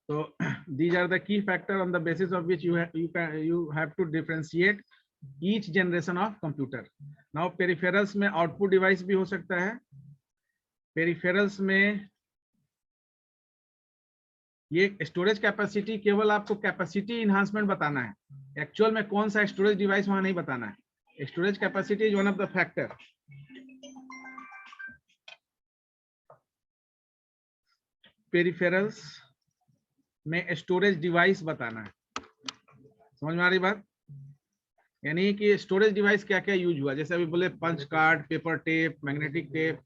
So these are the key factor on the basis of which you have to differentiate each generation of computer. Now peripherals में output device भी हो सकता है. Peripherals में ये storage capacity केवल आपको कैपेसिटी इन्हांसमेंट बताना है, एक्चुअल में कौन सा स्टोरेज डिवाइस वहां नहीं बताना है. Storage capacity is one of the factor. Peripherals में स्टोरेज डिवाइस बताना है. समझ में आ रही बात? यानी कि स्टोरेज डिवाइस क्या क्या यूज हुआ, जैसे अभी बोले punch card, paper tape, magnetic tape,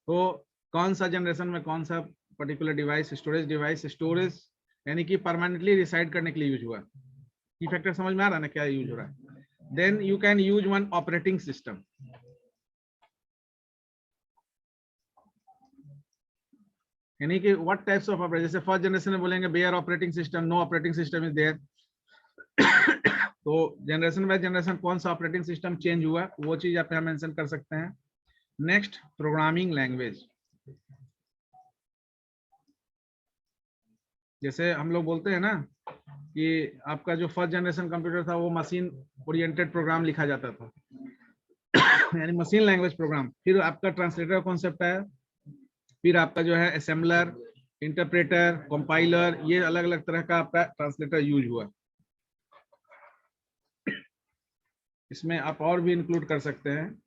तो कौन सा जनरेशन में कौन सा particular device storage device, storage यानी कि परमानेंटली रिसाइड करने के लिए यूज हुआ. की फैक्टर समझ में आ रहा है ना क्या यूज हो रहा है. Then you can use one operating system. यानी कि व्हाट टाइप्स ऑफ ऑपरेटिंग, जैसे फर्स्ट जनरेशन में बोलेंगे bare operating system, no operating system is there. तो जनरेशन बाय जनरेशन कौन सा ऑपरेटिंग सिस्टम चेंज हुआ वो चीज आप यहाँ मेंशन कर सकते हैं. Next programming language. जैसे हम लोग बोलते हैं ना कि आपका जो फर्स्ट जनरेशन कंप्यूटर था वो मशीन ओरिएंटेड प्रोग्राम लिखा जाता था, यानी मशीन लैंग्वेज प्रोग्राम. फिर आपका ट्रांसलेटर कॉन्सेप्ट है, फिर आपका जो है असेंबलर, इंटरप्रेटर, कंपाइलर, ये अलग अलग तरह का आपका ट्रांसलेटर यूज हुआ. इसमें आप और भी इंक्लूड कर सकते हैं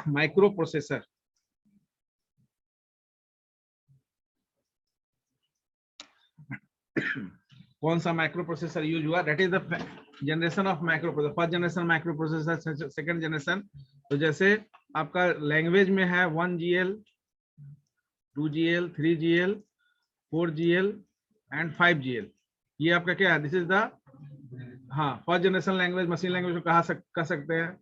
माइक्रो प्रोसेसर. कौन सा माइक्रो प्रोसेसर यूज हुआ, that is the generation of micro processor. First generation micro processor, second generation. तो जैसे आपका लैंग्वेज में है 1GL, 2GL, 3GL, 4GL and 5GL. ये आपका क्या है, this is the first generation language, machine language को कह सकते हैं.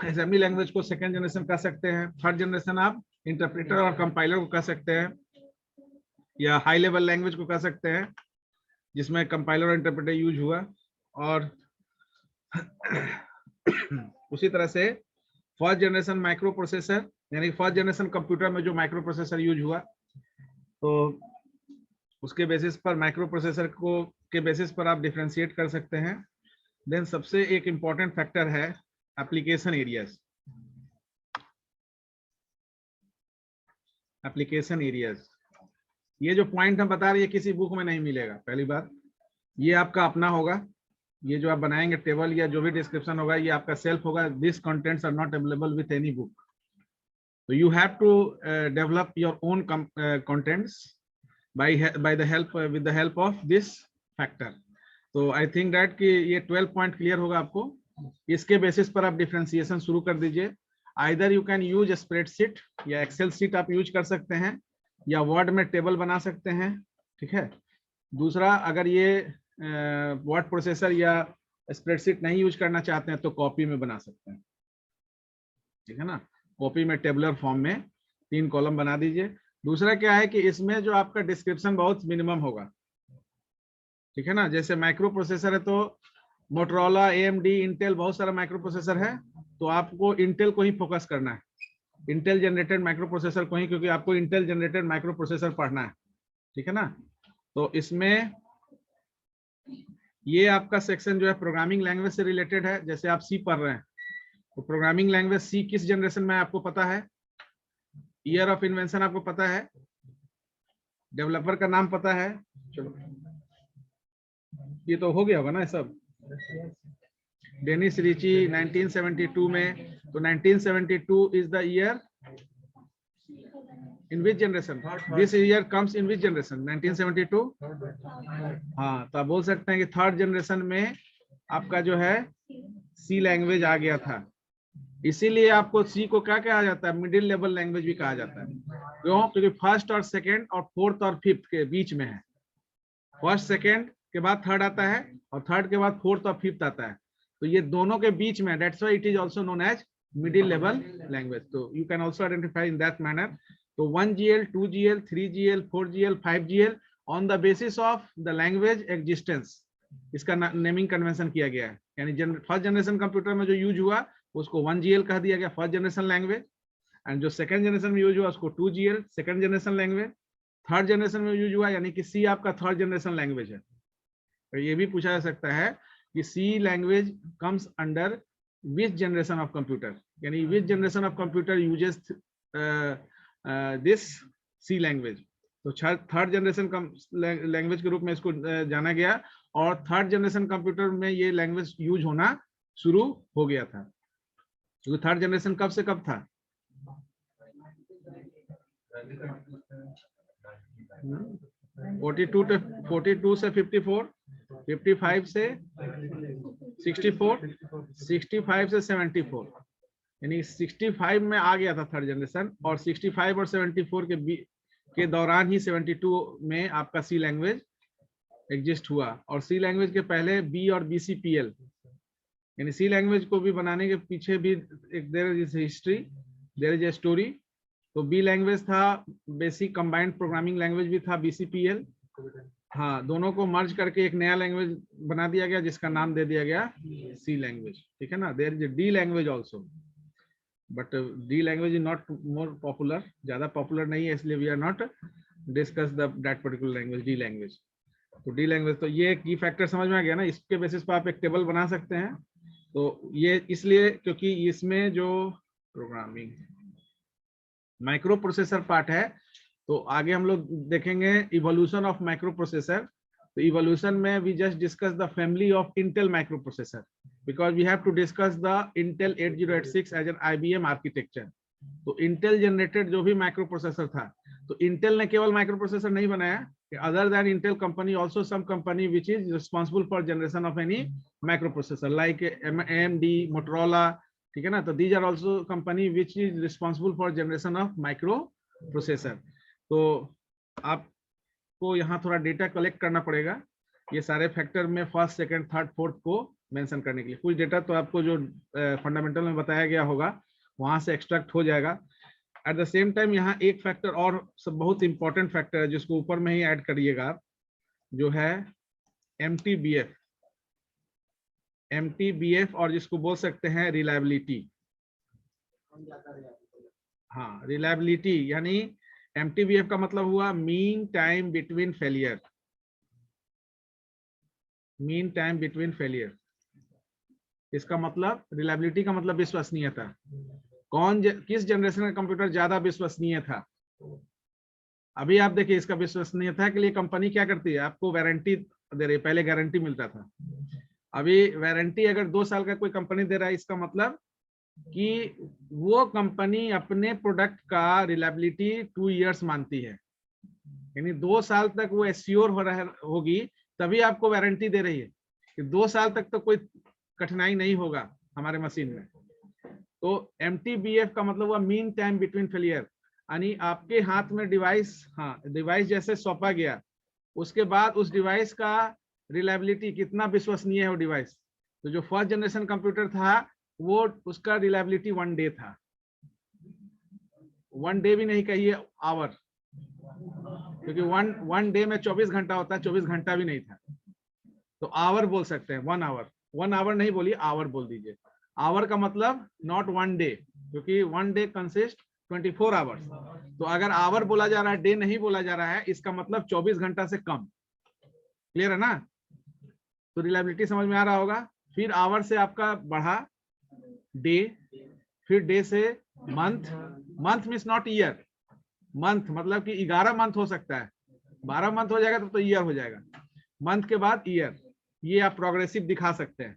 असेंबली लैंग्वेज को सेकंड जनरेशन कह सकते हैं. थर्ड जनरेशन आप इंटरप्रेटर और कंपाइलर को कह सकते हैं, या हाई लेवल लैंग्वेज को कह सकते हैं जिसमें कंपाइलर और इंटरप्रेटर यूज हुआ. और उसी तरह से फर्स्ट जनरेशन माइक्रो प्रोसेसर, यानी फर्स्ट जनरेशन कंप्यूटर में जो माइक्रो प्रोसेसर यूज हुआ, तो उसके बेसिस पर माइक्रो प्रोसेसर को के बेसिस पर आप डिफरेंशिएट कर सकते हैं. देन सबसे एक इंपॉर्टेंट फैक्टर है एप्लीकेशन एरियाज. एप्लीकेशन एरियाज, ये जो पॉइंट हम बता रहे हैं किसी बुक में नहीं मिलेगा. पहली बात ये आपका अपना होगा, ये जो आप बनाएंगे टेबल या जो भी डिस्क्रिप्शन होगा ये आपका सेल्फ होगा. This contents are not available with any book. So you have to develop your own contents by the help with the help of this factor. तो I think that कि ये 12 पॉइंट क्लियर होगा आपको. इसके basis पर आप differentiation शुरू कर दीजिए. Either you can use spreadsheet या एक्सेल शीट आप यूज कर सकते हैं, या वर्ड में टेबल बना सकते हैं. ठीक है. दूसरा, अगर ये वर्ड प्रोसेसर या स्प्रेडशीट नहीं यूज करना चाहते हैं तो कॉपी में बना सकते हैं. ठीक है ना. कॉपी में टेबुलर फॉर्म में 3 कॉलम बना दीजिए. दूसरा क्या है कि इसमें जो आपका डिस्क्रिप्शन बहुत मिनिमम होगा. ठीक है ना. जैसे माइक्रो प्रोसेसर है तो मोटरोला, AMD, इंटेल, बहुत सारा माइक्रो प्रोसेसर है, तो आपको इंटेल को ही फोकस करना है, इंटेल जनरेटेड माइक्रो प्रोसेसर को ही, क्योंकि आपको इंटेल जनरेटेड माइक्रो प्रोसेसर पढ़ना है. ठीक है ना. तो इसमें ये आपका सेक्शन जो है प्रोग्रामिंग लैंग्वेज से रिलेटेड है. जैसे आप सी पढ़ रहे हैं तो प्रोग्रामिंग लैंग्वेज सी किस जनरेशन में आपको पता है, ईयर ऑफ इन्वेंशन आपको पता है, डेवलपर का नाम पता है. चलो ये तो हो गया होगा ना सब. डेनिस रिची 1972 में, तो 1972 is the year in which generation, this year comes in which generation, 1972. हाँ, तो आप बोल सकते हैं कि थर्ड जनरेशन में आपका जो है सी लैंग्वेज आ गया था. इसीलिए आपको सी को क्या कहा जाता है, मिडिल लेवल लैंग्वेज भी कहा जाता है. क्यों? क्योंकि फर्स्ट और सेकंड और फोर्थ और फिफ्थ के बीच में है. फर्स्ट सेकंड के बाद थर्ड आता है और थर्ड के बाद फोर्थ और फिफ्थ आता है, तो ये दोनों के बीच में, that's why it is also known as middle level language. तो you can also identify in that manner. तो 1GL, 2GL, 3GL, 4GL, 5GL on the basis of the language existence, इसका नेमिंग कन्वेंशन किया गया है. यानी first generation computer में जो use हुआ उसको 1GL कह दिया गया, फर्स्ट जनरेशन लैंग्वेज. एंड जो सेकंड जनरेशन में यूज हुआ उसको 2GL second generation language, third generation में यूज हुआ यानी कि सी आपका थर्ड जनरेशन लैंग्वेज है। तो ये भी पूछा जा सकता है कि C language comes under which generation of computer, यानी which generation of computer uses this C language. तो थर्ड जनरेशन लैंग्वेज के रूप में इसको जाना गया और थर्ड जनरेशन कंप्यूटर में ये लैंग्वेज यूज होना शुरू हो गया था। क्योंकि थर्ड जनरेशन कब से कब था? 42 से 54, 55 से 64, 65 से 74, यानी 65 में आ गया था थर्ड जनरेशन और 65 और 74 के दौरान ही 72 में आपका सी लैंग्वेज एग्जिस्ट हुआ। और सी लैंग्वेज के पहले बी और BCPL, यानी सी लैंग्वेज को भी बनाने के पीछे भी एक there is history, there is a story. तो बी लैंग्वेज था बेसिक कंबाइंड प्रोग्रामिंग लैंग्वेज भी था BCPL, हाँ, दोनों को मर्ज करके एक नया लैंग्वेज बना दिया गया जिसका नाम दे दिया गया सी लैंग्वेज, ठीक है ना। There is a D language also, but D language is not more popular, ज्यादा पॉपुलर नहीं है, इसलिए we are not discuss that particular language, D language. तो डी लैंग्वेज, तो ये की फैक्टर समझ में आ गया ना। इसके बेसिस पर आप एक टेबल बना सकते हैं। तो ये इसलिए क्योंकि इसमें जो प्रोग्रामिंग माइक्रो प्रोसेसर पार्ट है, तो आगे हम लोग देखेंगे इवोल्यूशन ऑफ माइक्रो प्रोसेसर। तो इवोल्यूशन में we just discuss the family of Intel microprocessor because we have to discuss the Intel 8086 as an IBM architecture. तो इंटेल जनरेटेड जो भी माइक्रो प्रोसेसर था, तो इंटेल ने केवल माइक्रो प्रोसेसर नहीं बनाया, other than Intel company also some company which is responsible for generation of any microprocessor like AMD, Motorola, ठीक है ना। तो these are also company which is responsible for generation of microprocessor. तो आपको यहाँ थोड़ा data collect करना पड़ेगा ये सारे फैक्टर में फर्स्ट, सेकंड, थर्ड, फोर्थ को मेंशन करने के लिए। कुछ डेटा तो आपको जो फंडामेंटल में बताया गया होगा वहां से एक्सट्रैक्ट हो जाएगा। एट द सेम टाइम यहाँ एक फैक्टर और सब बहुत इंपॉर्टेंट फैक्टर है जिसको ऊपर में ही ऐड करिएगा आप, जो है MTBF और जिसको बोल सकते हैं रिलायबिलिटी। हाँ, रिलायबिलिटी यानी MTBF का मतलब हुआ mean time between failure, mean time between failure. इसका मतलब रिलायबिलिटी का मतलब विश्वसनीयता। किस जनरेशन का कंप्यूटर ज्यादा विश्वसनीय था? अभी आप देखिए, इसका विश्वसनीयता के लिए कंपनी क्या करती है, आपको वारंटी दे रही है। पहले गारंटी मिलता था, अभी वारंटी अगर 2 साल का कोई कंपनी दे रहा है, इसका मतलब कि वो कंपनी अपने प्रोडक्ट का रिलायबिलिटी 2 इयर्स मानती है, यानी 2 साल तक वो एश्योर होगी, तभी आपको वारंटी दे रही है कि 2 साल तक तो कोई कठिनाई नहीं होगा हमारे मशीन में। तो MTBF का मतलब हुआ मीन टाइम बिटवीन फेलियर, यानी आपके हाथ में डिवाइस, हाँ, डिवाइस जैसे सौंपा गया, उसके बाद उस डिवाइस का रिलायबिलिटी कितना विश्वसनीय है वो डिवाइस। तो जो फर्स्ट जनरेशन कंप्यूटर था वो उसका रिलायबिलिटी 1 डे था, 1 डे भी नहीं कहिए, आवर, क्योंकि वन डे में 24 घंटा होता है, 24 घंटा भी नहीं था, तो आवर बोल सकते हैं। 1 आवर, 1 आवर नहीं बोलिए, आवर बोल दीजिए। आवर का मतलब नॉट 1 डे, क्योंकि 1 डे कंसिस्ट 24 आवर्स। तो अगर आवर बोला जा रहा है, डे नहीं बोला जा रहा है, इसका मतलब 24 घंटा से कम। क्लियर है ना? तो रिलायबिलिटी समझ में आ रहा होगा। फिर आवर से आपका बढ़ा डे, फिर डे से month, month means not year, month मतलब कि 11 मंथ हो सकता है, 12 मंथ हो जाएगा तो ईयर हो जाएगा। मंथ के बाद ईयर, ये आप प्रोग्रेसिव दिखा सकते हैं।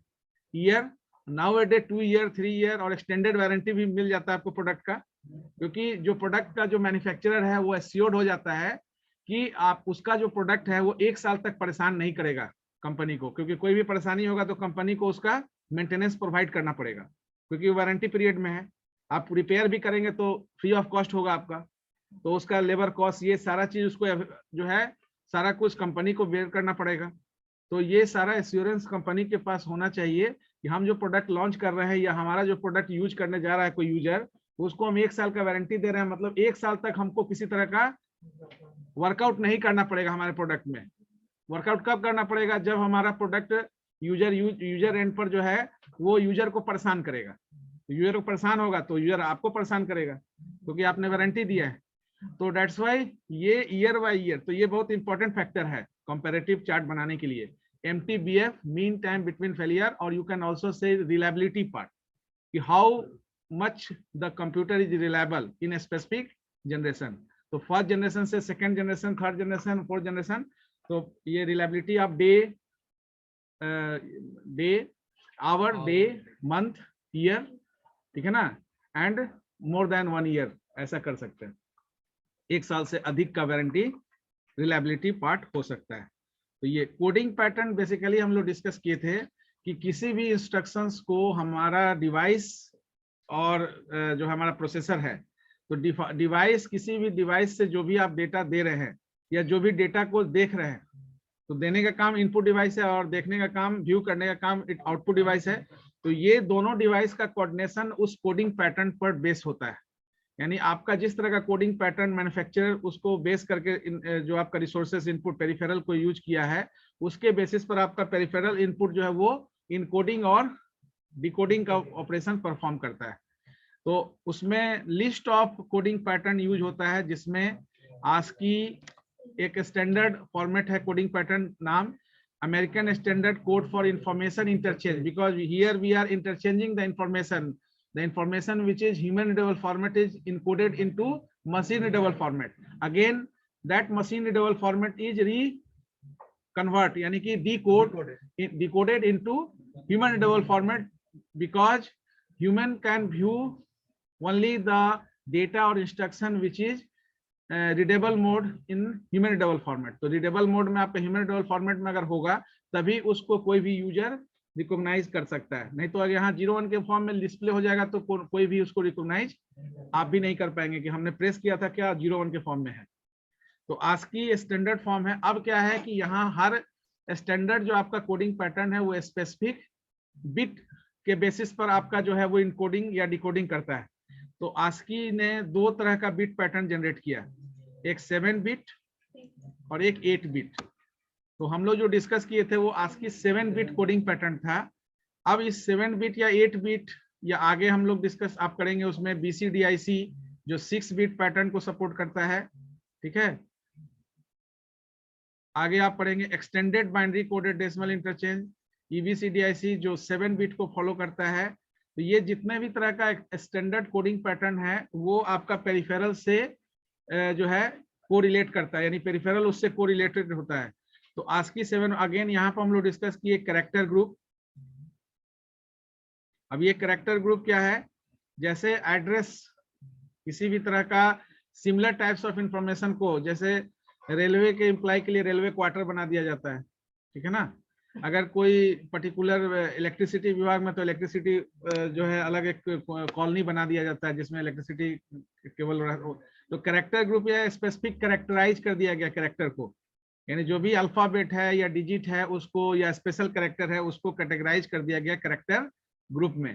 Year, now a day 2 year, 3 year और एक्सटेंडेड वारंटी भी मिल जाता है आपको प्रोडक्ट का, क्योंकि जो प्रोडक्ट का जो मैन्युफैक्चरर है वो एश्योर्ड हो जाता है कि आप उसका जो प्रोडक्ट है वो 1 साल तक परेशान नहीं करेगा कंपनी को, क्योंकि कोई भी परेशानी होगा तो कंपनी को उसका मेंटेनेंस प्रोवाइड करना पड़ेगा, क्योंकि वारंटी पीरियड में है। आप रिपेयर भी करेंगे तो फ्री ऑफ कॉस्ट होगा आपका, तो उसका लेबर कॉस्ट, ये सारा चीज उसको जो है सारा कुछ कंपनी को बेयर करना पड़ेगा। तो ये सारा एश्योरेंस कंपनी के पास होना चाहिए कि हम जो प्रोडक्ट लॉन्च कर रहे हैं या हमारा जो प्रोडक्ट यूज करने जा रहा है कोई यूजर, उसको हम 1 साल का वारंटी दे रहे हैं, मतलब 1 साल तक हमको किसी तरह का वर्कआउट नहीं करना पड़ेगा हमारे प्रोडक्ट में। वर्कआउट कब करना पड़ेगा? जब हमारा प्रोडक्ट यूजर एंड पर जो है वो यूजर को परेशान करेगा। यूजर को परेशान होगा तो यूजर आपको परेशान करेगा। क्योंकि आपने वारंटी दिया है। तो डेट्स वाई ये ईयर बाय ईयर, तो ये बहुत इंपॉर्टेंट फैक्टर है कंपैरेटिव चार्ट बनाने के लिए। MTBF mean time between failure, और you can also say reliability part कि how much the computer is reliable in a specific generation. तो फर्स्ट जनरेशन से second generation, third generation, fourth generation, तो ये reliability of day, hour, day, month, year, ठीक है ना, and more than 1 year, ऐसा कर सकते हैं। 1 साल से अधिक का वारंटी रिलायबिलिटी पार्ट हो सकता है। तो ये कोडिंग पैटर्न बेसिकली हम लोग डिस्कस किए थे कि किसी भी इंस्ट्रक्शंस को हमारा डिवाइस और जो हमारा प्रोसेसर है, तो डिवाइस, किसी भी डिवाइस से जो भी आप डेटा दे रहे हैं या जो भी डेटा को देख रहे हैं, तो देने का काम इनपुट डिवाइस है और देखने का काम, व्यू करने का काम आउटपुट डिवाइस है। तो ये दोनों डिवाइस का कोऑर्डिनेशन उस कोडिंग पैटर्न पर बेस होता है। यानी आपका जिस तरह का कोडिंग पैटर्न मैन्युफैक्चरर उसको बेस करके जो आपका रिसोर्सेस इनपुट पेरिफेरल को यूज किया है, उसके बेसिस पर आपका पेरिफेरल इनपुट जो है वो इनकोडिंग और डिकोडिंग का ऑपरेशन परफॉर्म करता है। तो उसमें list of coding pattern use होता है, जिसमें ASCII एक स्टैंडर्ड फॉर्मेट है कोडिंग पैटर्न नाम American standard code for information interchange, because here we are interchanging the information which is human readable format is encoded into machine readable format. Again that machine readable format is convert, यानी कि decoded into human readable format, because human can view only the data or instruction which is readable mode in human readable format. तो readable mode में आपका human readable format में अगर होगा तभी उसको कोई भी यूजर रिकॉग्नाइज कर सकता है, नहीं तो अगर यहाँ 01 के फॉर्म में डिस्प्ले हो जाएगा तो कोई भी उसको रिकॉग्नाइज आप भी नहीं कर पाएंगे कि हमने प्रेस किया था क्या 01 के फॉर्म में है। तो ASCII स्टैंडर्ड फॉर्म है। अब क्या है कि यहाँ हर स्टैंडर्ड जो आपका कोडिंग पैटर्न है वो स्पेसिफिक बिट के बेसिस पर आपका जो है वो इनकोडिंग या डिकोडिंग करता है। तो ASCII ने 2 तरह का बिट पैटर्न जनरेट किया, एक 7 बिट और एक 8 बिट। तो हम लोग जो डिस्कस किए थे वो ASCII 7 बिट कोडिंग पैटर्न था। अब इस 7 बिट या 8 बिट या आगे हम लोग डिस्कस आप करेंगे उसमें BCDIC जो 6 बिट पैटर्न को सपोर्ट करता है, ठीक है। आगे आप पढ़ेंगे extended binary coded decimal interchange EBCDIC जो 7 बिट को फॉलो करता है। तो ये जितने भी तरह का स्टैंडर्ड कोडिंग पैटर्न है वो आपका पेरिफेरल से जो है कोरिलेट करता है, यानी पेरिफेरल उससे कोरिलेटेड होता है। तो ASCII 7 अगेन यहाँ पर हम लोग डिस्कस किए कैरेक्टर ग्रुप। अब ये कैरेक्टर ग्रुप क्या है, जैसे एड्रेस किसी भी तरह का सिमिलर टाइप्स ऑफ इंफॉर्मेशन को, जैसे रेलवे के एम्प्लॉय के लिए रेलवे क्वार्टर बना दिया जाता है, ठीक है ना। अगर कोई पर्टिकुलर इलेक्ट्रिसिटी विभाग में तो इलेक्ट्रिसिटी जो है अलग एक कॉलोनी बना दिया जाता है जिसमें इलेक्ट्रिसिटी केवल, तो कैरेक्टर ग्रुप या स्पेसिफिक कैरेक्टराइज कर दिया गया कैरेक्टर को, यानी जो भी अल्फाबेट है या डिजिट है उसको या स्पेशल कैरेक्टर है उसको कैटेगराइज कर दिया गया कैरेक्टर ग्रुप में।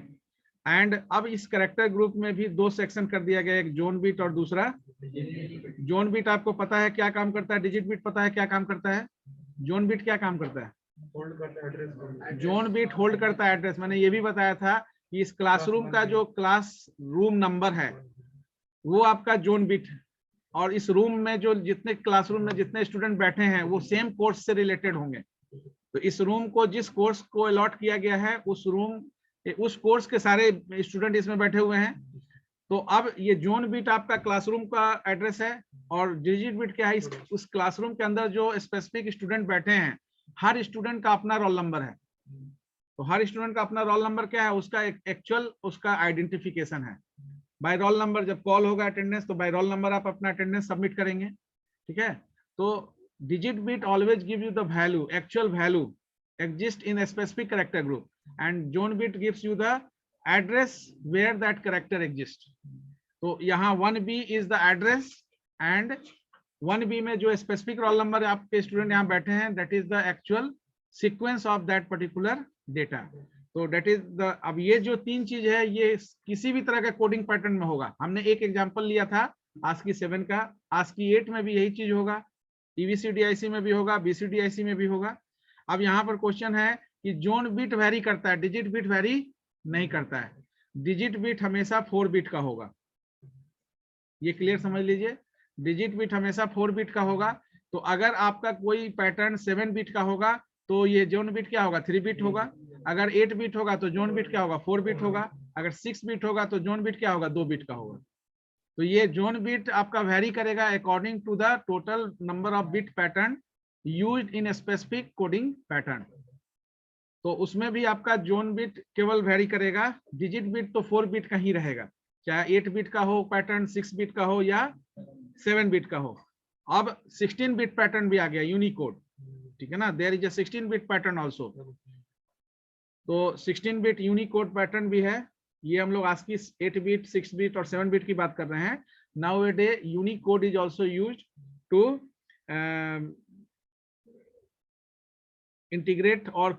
एंड अब इस कैरेक्टर ग्रुप में भी 2 सेक्शन कर दिया गया, एक जोन बिट और दूसरा जोन बिट। आपको पता है क्या काम करता है, डिजिट बिट पता है क्या काम करता है, जोन बिट क्या काम करता है, जोन बिट होल्ड करता है एड्रेस। मैंने ये भी बताया था कि इस क्लासरूम का जो क्लास रूम नंबर है वो आपका जोन बिट, और इस रूम में जो जितने क्लासरूम में जितने स्टूडेंट बैठे हैं वो सेम कोर्स से रिलेटेड होंगे। तो इस रूम को जिस कोर्स को अलॉट किया गया है उस कोर्स के सारे स्टूडेंट इसमें बैठे हुए हैं। तो अब ये जोन बिट आपका क्लासरूम का एड्रेस है, और डिजिट बिट क्या है, उस क्लासरूम के अंदर जो स्पेसिफिक स्टूडेंट बैठे हैं हर स्टूडेंट का अपना रोल नंबर है। तो हर स्टूडेंट का अपना रोल नंबर क्या है, उसका एक्चुअल उसका आइडेंटिफिकेशन है। बाय रोल नंबर जब कॉल होगा अटेंडेंस, तो बाय रोल नंबर आप अपना अटेंडेंस सबमिट करेंगे, ठीक है। तो digit bit always give you the value, actual value exist in a specific character group, and zone bit gives you the address where that character exists. तो यहाँ 1B is the address, and 1B में जो specific roll number आपके student यहाँ बैठे हैं that is the actual sequence of that particular data. तो that is the, अब ये जो 3 चीज है ये किसी भी तरह का कोडिंग पैटर्न में होगा। हमने एक एग्जांपल लिया था ASCII 7 का, ASCII 8 में भी यही चीज होगा, EBCDIC में भी होगा, BCDIC में भी होगा। अब यहाँ पर क्वेश्चन है कि जोन बिट वैरी करता है, डिजिट बिट वैरी नहीं करता है। डिजिट बिट हमेशा 4 बिट का होगा, ये क्लियर समझ लीजिए। डिजिट बिट हमेशा 4 बिट का होगा। तो अगर आपका कोई पैटर्न 7 बिट का होगा तो ये जोन बिट क्या होगा, 3 बिट होगा। अगर 8 बिट होगा तो जोन बिट क्या होगा, 4 बिट होगा। अगर 6 बिट होगा तो जोन बिट क्या होगा, 2 बिट का होगा। तो ये जोन बिट आपका वेरी करेगा according to the total number of bit pattern used in specific coding pattern. तो उसमें भी आपका जोन बिट केवल वेरी करेगा, डिजिट बिट तो 4 बिट का ही रहेगा, चाहे 8 बिट का हो पैटर्न, 6 बिट का हो या 7 बिट का हो। अब 16 बिट पैटर्न भी आ गया, यूनिकोड, ठीक है ना, there is a 16 bit pattern also. तो 16 बिट यूनिकोड पैटर्न भी है। ये हम लोग ASCII 8 बिट, 6 बिट और 7 बिट की बात कर रहे हैं। Nowadays Unicode is also used to integrate or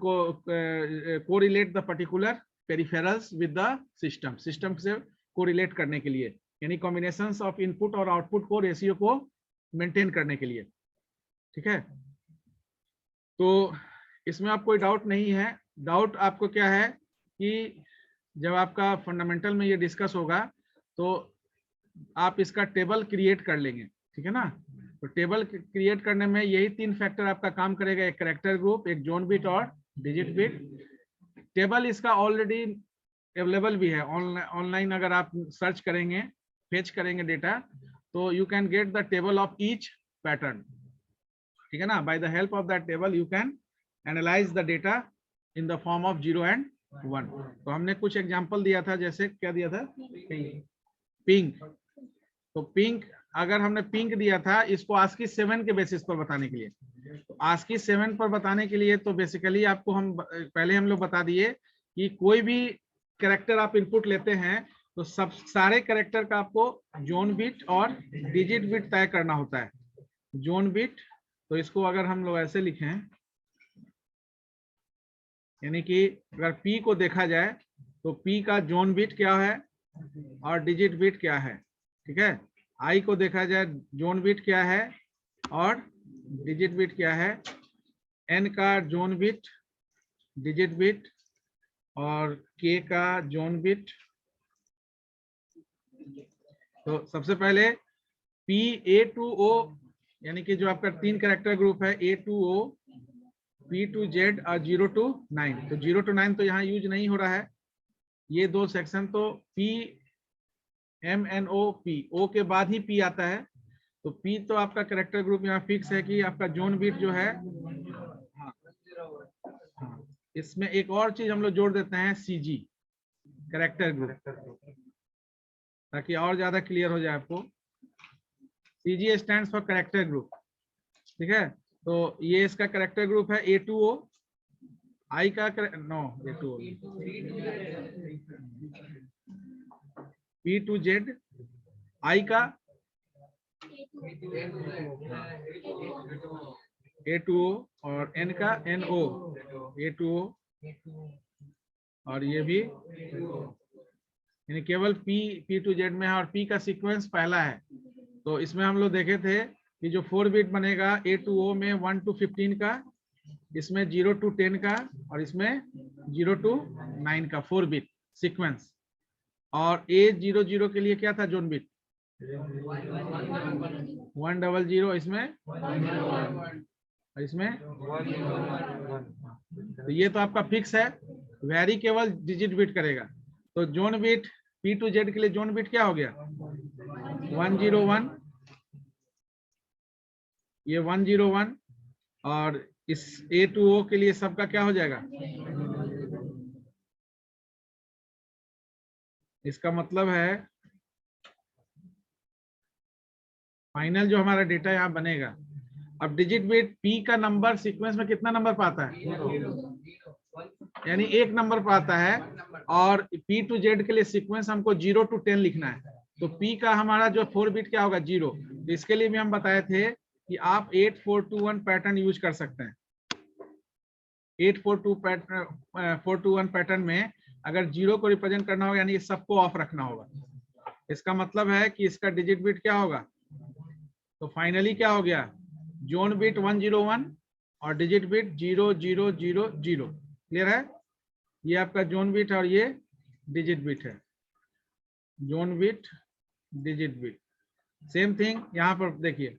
correlate the particular peripherals with the system, system से कोरिलेट करने के लिए, यानी कॉम्बिनेशंस ऑफ इनपुट और आउटपुट को रेशियो को मेंटेन करने के लिए, ठीक है। तो इसमें आप कोई डाउट नहीं है। डाउट आपको क्या है कि जब आपका फंडामेंटल में ये डिस्कस होगा तो आप इसका टेबल क्रिएट कर लेंगे, ठीक है ना। तो टेबल क्रिएट करने में यही 3 फैक्टर आपका काम करेगा, एक कैरेक्टर ग्रुप, एक जोन बिट और डिजिट बिट। टेबल इसका ऑलरेडी अवेलेबल भी है ऑनलाइन, अगर आप सर्च करेंगे, फेच करेंगे डेटा, तो you can get the table of each pattern, ठीक है ना। By the help of that table you can analyse the data in the form of 0 and 1। तो हमने कुछ एग्जांपल दिया था, जैसे क्या दिया था, पिंक। तो पिंक, अगर हमने पिंक दिया था इसको ASCII 7 के बेसिस पर बताने के लिए, तो ASCII 7 पर बताने के लिए तो बेसिकली आपको हम पहले हम लोग बता दिए कि कोई भी कैरेक्टर आप इनपुट लेते हैं तो सब सारे कैरेक्टर का आपको जोन बिट और डिजिट बिट तय करना होता है। जोन बिट, तो इसको अगर हम लोग ऐसे लिखें, यानी कि अगर P को देखा जाए तो P का जोन बिट क्या है और डिजिट बिट क्या है, ठीक है। I को देखा जाए जोन बिट क्या है और डिजिट बिट क्या है। N का जोन बिट, डिजिट बिट और K का जोन बिट। तो सबसे पहले P A to O, यानी कि जो आपका 3 कैरेक्टर ग्रुप है A to O, P to Z और 0 to 9। तो 0 to 9 तो यहाँ यूज नहीं हो रहा है, ये 2 सेक्शन। तो P M N O P, O के बाद ही P आता है। तो P तो आपका कैरेक्टर ग्रुप यहाँ फिक्स है कि आपका जोन बिट जो है, हाँ, इसमें एक और चीज हम लोग जोड़ देते हैं CG, कैरेक्टर ग्रुप, ताकि और ज्यादा क्लियर हो जाए आपको। CG stands for character group, ठीक है। तो ये इसका कैरेक्टर ग्रुप है A to O। I का no A to O, P to Z, I का A to O और N का NO, A to O और ये भी, यानी केवल P to Z में है और P का सीक्वेंस पहला है। तो इसमें हम लोग देखे थे कि जो 4 बिट बनेगा A to O में 1 to 15 का, इसमें 0 to 10 का और इसमें 0 to 9 का 4 बिट सीक्वेंस। और A00 के लिए क्या था जोन बिट, 100, इसमें तो ये तो आपका फिक्स है, वेरी केवल डिजिट बिट करेगा। तो zone bit P to Z के लिए जोन बिट क्या हो गया, 101, ये 101। और इस A to O के लिए सबका क्या हो जाएगा, इसका मतलब है फाइनल जो हमारा डेटा यहाँ बनेगा। अब डिजिट बिट P का नंबर सीक्वेंस में कितना नंबर पाता है, यानी 1 नंबर पाता है। और P to Z के लिए सीक्वेंस हमको 0 to 10 लिखना है। तो P का हमारा जो 4 बिट क्या होगा, 0। तो इसके लिए भी हम बताए थे कि आप 8421 पैटर्न यूज कर सकते हैं। 8421 पैटर्न में अगर 0 को रिप्रेजेंट करना होगा, यानी सबको ऑफ रखना होगा। इसका मतलब है कि इसका डिजिट बिट क्या होगा, तो फाइनली क्या हो गया, जोन बिट 101 और डिजिट बिट 0000। क्लियर है, ये आपका जोन बिट और ये डिजिट बिट है, zone bit digit bit. Same thing यहाँ पर देखिए,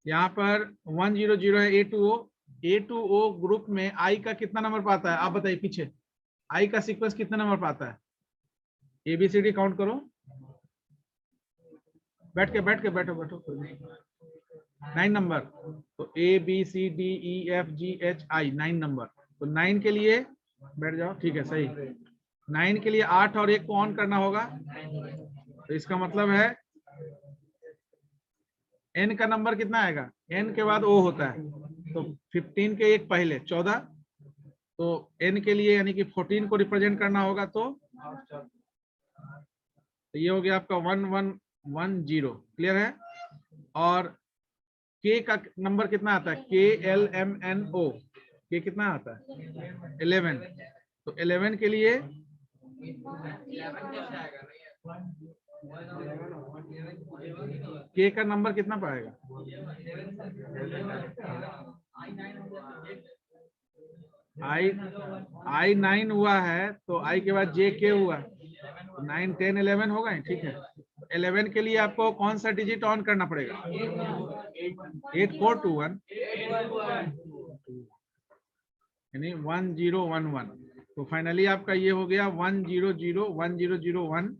यहाँ पर 100 है A2O। A2O ग्रुप में आई का कितना नंबर पाता है आप बताइए, पीछे आई का सीक्वेंस कितना नंबर पाता है? ABCD काउंट करो, बैठ के बैठो 9 नंबर। तो ABCDEFGHI 9 नंबर। तो 9 के लिए बैठ जाओ, ठीक है सही। 9 के लिए 8 और 1 को ऑन करना होगा। तो इसका मतलब है n का नंबर कितना आएगा? n के बाद O होता है, तो 15 के एक पहले 14। तो n के लिए यानी कि 14 को रिप्रेजेंट करना होगा, तो ये हो गया आपका 1110। क्लियर है? और k का नंबर कितना आता है? KLMNO, k कितना आता है? 11। तो 11 के लिए k का नंबर कितना पाएगा? I 9 हुआ है, तो I के बाद JK हुआ, 9 10 11 होगा, ठीक है। 11 के लिए आपको कौन सा डिजिट ऑन करना पड़ेगा? 8421 यानी 1011। तो फाइनली आपका ये हो गया 1001001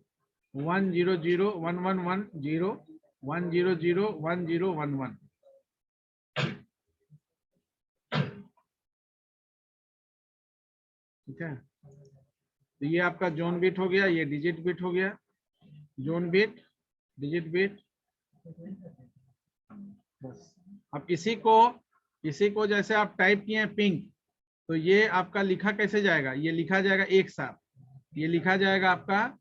1001110 1001011। ठीक है, तो ये आपका जोन बिट हो गया, ये डिजिट बिट हो गया। Zone bit, digit bit. बस अब इसी को जैसे आप टाइप किए हैं पिंक, तो ये आपका लिखा कैसे जाएगा? ये लिखा जाएगा एक साथ, ये लिखा जाएगा आपका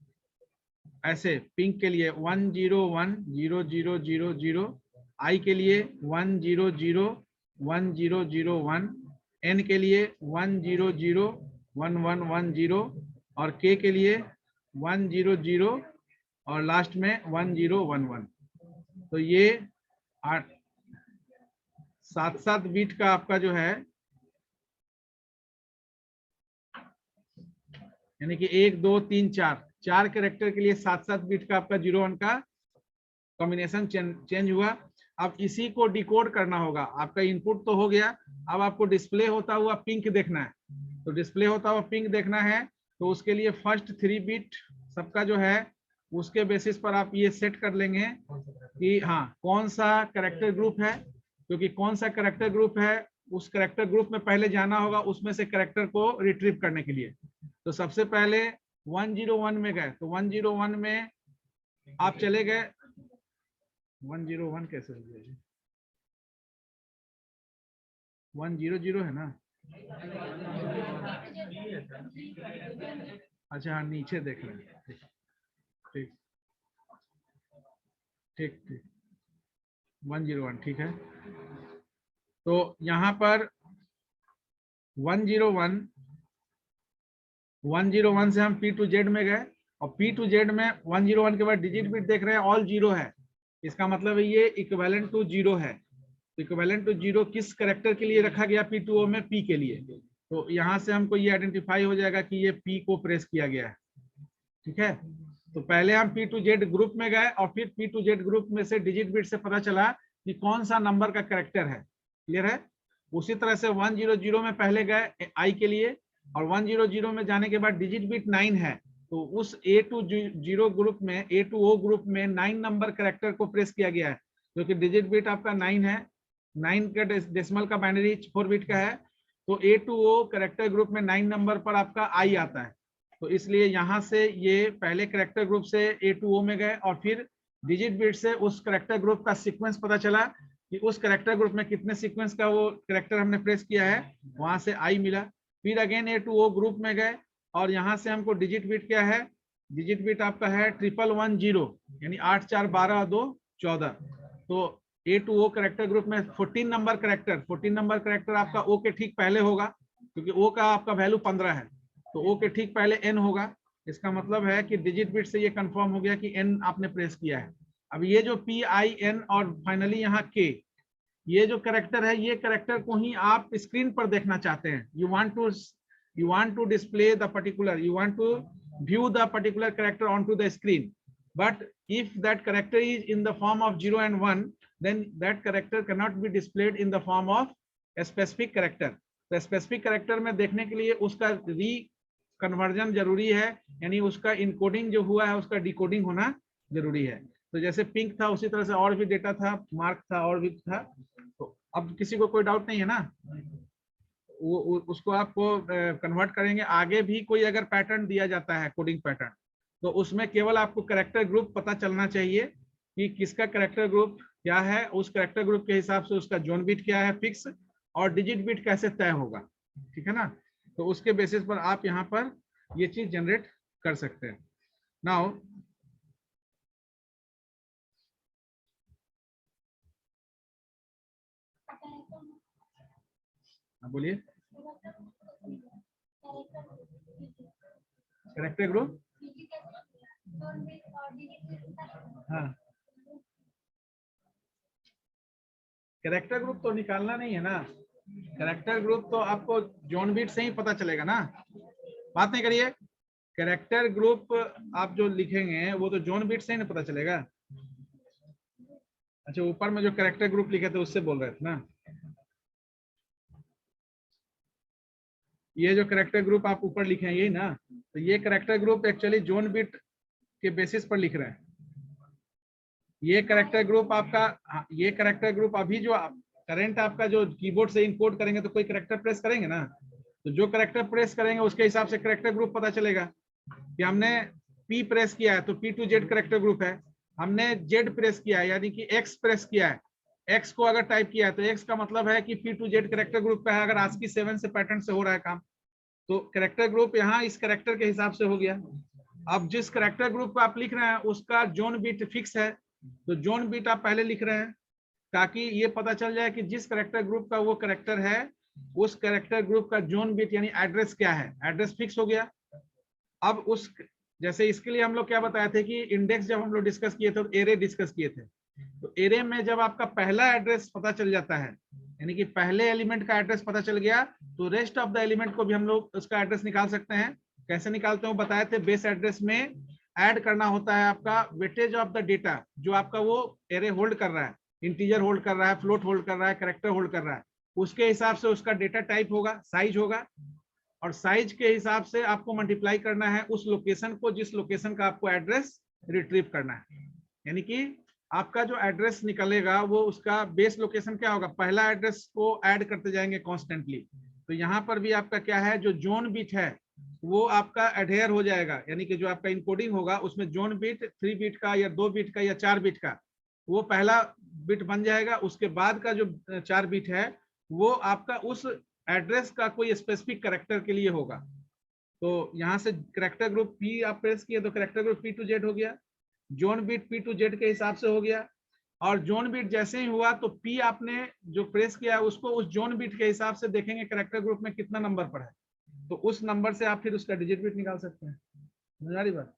ऐसे। पिंक के लिए 1010000, आई के लिए 1001001, एन के लिए 1001110, और के के लिए 100 और लास्ट में 1011। तो ये 7 बीट का आपका जो है, यानी कि 1 2 3 4 कैरेक्टर के लिए 7 बीट का आपका 01 का कॉम्बिनेशन चेंज हुआ। अब इसी को डिकोड करना होगा। आपका इनपुट तो हो गया, अब आपको डिस्प्ले होता हुआ पिंक देखना है। तो डिस्प्ले होता हुआ पिंक देखना है, तो उसके लिए फर्स्ट 3 बीट सबका जो है, उसके बेसिस पर आप ये सेट कर लेंगे कि हाँ कौन सा कैरेक्टर ग्रुप है, क्योंकि कौन सा कैरेक्टर ग्रुप है उस कैरेक्टर ग्रुप में पहले जाना होगा, उसमें से कैरेक्टर को रिट्रीव करने के लिए। तो सबसे पहले 101 में गए, तो 101 में आप चले गए। 101 कैसे हो गया? 100 है ना? अच्छा हाँ, नीचे देख रहे हैं। ठीक ठीक ठीक 101, ठीक है। तो यहाँ पर 101 से हम P2Z में गए, और P2Z में 101 के बाद डिजिट बिट देख रहे हैं, ऑल 0 है। इसका मतलब है ये इक्विवेलेंट टू 0 है। इक्विवेलेंट टू 0 किस कैरेक्टर के लिए रखा गया? P2O में P के लिए। तो यहाँ से हमको ये आइडेंटिफाई हो जाएगा कि ये P को प्रेस किया गया है। ठीक है, तो पहले हम P2Z ग्रुप में गए, और फिर P2Z ग्रुप में से डिजिट बिट से पता चला कि कौन सा नंबर का कैरेक्टर है। क्लियर है? उसी तरह से 100 में पहले गए आई के लिए, और 100 में जाने के बाद डिजिट बिट 9 है, तो उस A2O ग्रुप में 9 नंबर कैरेक्टर को प्रेस किया गया है, क्योंकि डिजिट बिट आपका 9 है। 9 का डेसिमल का बाइनरी 4 बिट का है, तो A2O कैरेक्टर ग्रुप में 9 नंबर पर आपका आई आता है। तो इसलिए यहाँ से ये पहले कैरेक्टर ग्रुप से A2O में गए, और फिर डिजिट बिट से उस कैरेक्टर ग्रुप का सीक्वेंस पता चला कि उस कैरेक्टर ग्रुप में कितने सीक्वेंस का वो कैरेक्टर हमने प्रेस किया है, वहां से आई मिला। फिर अगेन A2O ग्रुप में गए, और यहाँ से हमको डिजिट बिट क्या है? डिजिट बिट आपका है 1110, यानी 8 4 12 2 14। तो A2O कैरेक्टर ग्रुप में 14 नंबर कैरेक्टर आपका O के ठीक पहले होगा, क्योंकि O का आपका वैल्यू 15 है, तो O के ठीक पहले N होगा। इसका मतलब है कि डिजिट बिट से ये कंफर्म हो गया कि N आपने प्रेस किया है। अब ये जो PIN और फाइनली यहाँ K, ये जो कैरेक्टर है, ये कैरेक्टर को ही आप स्क्रीन पर देखना चाहते हैं। You want to display the particular, you want to view the particular character on to the screen. but if that character is in the form of 0 and 1, then that character cannot be displayed in the form of a specific character. तो specific character में देखने के लिए उसका री conversion जरूरी है, यानी उसका इनकोडिंग जो हुआ है उसका डिकोडिंग होना जरूरी है। तो जैसे पिंक था उसी तरह से और भी डेटा था, मार्क था और भी था। तो अब किसी को कोई डाउट नहीं है ना, वो उसको आपको कन्वर्ट करेंगे। आगे भी कोई अगर पैटर्न दिया जाता है कोडिंग पैटर्न, तो उसमें केवल आपको कैरेक्टर ग्रुप पता चलना चाहिए कि किसका कैरेक्टर ग्रुप क्या है, उस कैरेक्टर ग्रुप के हिसाब से उसका जोन बिट क्या है फिक्स, और डिजिट बिट कैसे तय होगा, ठीक है ना। तो उसके बेसिस पर आप यहाँ पर ये चीज जनरेट कर सकते हैं। नाउ बोलिए, कैरेक्टर ग्रुप, हाँ कैरेक्टर ग्रुप तो निकालना नहीं है ना, कैरेक्टर ग्रुप तो आपको जोन बिट से ही पता चलेगा ना, बात नहीं करिए। कैरेक्टर ग्रुप आप जो लिखेंगे वो तो जोन बिट से ही ना पता चलेगा। अच्छा, ऊपर में जो कैरेक्टर ग्रुप लिखे थे उससे बोल रहे थे ना। ये जो कैरेक्टर ग्रुप आप ऊपर लिखे हैं यही ना, तो ये character group actually zone bit के बेसिस पर लिख रहे हैं। ये कैरेक्टर ग्रुप आपका, ये कैरेक्टर ग्रुप अभी जो करंट आपका जो कीबोर्ड से इनकोड करेंगे तो कोई कैरेक्टर प्रेस करेंगे ना, तो जो कैरेक्टर प्रेस करेंगे उसके हिसाब से कैरेक्टर ग्रुप पता चलेगा कि हमने P प्रेस किया है तो P to Z character group है, हमने Z प्रेस किया है यानी कि X प्रेस किया है, X को अगर टाइप किया है तो X का मतलब है कि P to Z character group का है। अगर ASCII 7 से पैटर्न से हो रहा है काम, तो कैरेक्टर ग्रुप यहाँ इस कैरेक्टर के हिसाब से हो गया। अब जिस कैरेक्टर ग्रुप को आप लिख रहे हैं उसका जोन बिट फिक्स है, तो जोन बिट आप पहले लिख रहे हैं ताकि ये पता चल जाए कि जिस कैरेक्टर ग्रुप का वो कैरेक्टर है, उस कैरेक्टर ग्रुप का जोन बिट यानी एड्रेस क्या है, एड्रेस फिक्स हो गया। अब उस जैसे इसके लिए हम लोग क्या बताए थे कि इंडेक्स जब हम लोग डिस्कस किए थे तो एरे डिस्कस किए थे, तो एरे में जब आपका पहला एड्रेस पता चल जाता है यानी कि पहले एलिमेंट का एड्रेस पता चल गया, तो रेस्ट ऑफ द एलिमेंट को भी हम लोग उसका एड्रेस निकाल सकते हैं। कैसे निकालते हैं बताए थे, बेस एड्रेस में ऐड करना होता है आपका वेटेज ऑफ द डेटा जो आपका वो एरे होल्ड कर रहा है, इंटीजर होल्ड कर रहा है, फ्लोट होल्ड कर रहा है, कैरेक्टर होल्ड कर रहा है, उसके हिसाब से उसका डेटा टाइप होगा, साइज होगा, और साइज के हिसाब से आपको मल्टीप्लाई करना है उस लोकेशन को जिस लोकेशन का आपको एड्रेस रिट्रीव करना है। यानी कि आपका जो एड्रेस निकलेगा वो उसका बेस लोकेशन क्या होगा, पहला एड्रेस को ऐड करते जाएंगे कॉन्स्टेंटली। तो यहाँ पर भी आपका क्या है, जो जोन बिट है वो आपका एडहेयर हो जाएगा, यानी कि जो आपका इनकोडिंग होगा उसमें जोन बिट 3 बिट का या 2 बिट का या 4 बिट का वो पहला बिट बन जाएगा। उसके बाद का जो 4 बिट है वो आपका उस एड्रेस का कोई स्पेसिफिक कैरेक्टर के लिए होगा। तो यहाँ से कैरेक्टर ग्रुप P आप प्रेस किए तो character group P to Z हो गया, zone bit P to Z के हिसाब से हो गया, और जोन बिट जैसे ही हुआ तो P आपने जो प्रेस किया उसको उस जोन बिट के हिसाब से देखेंगे कैरेक्टर ग्रुप में कितना नंबर पर है, तो उस नंबर से आप फिर उसका डिजिट बिट निकाल सकते हैं। समझ आ रही बात।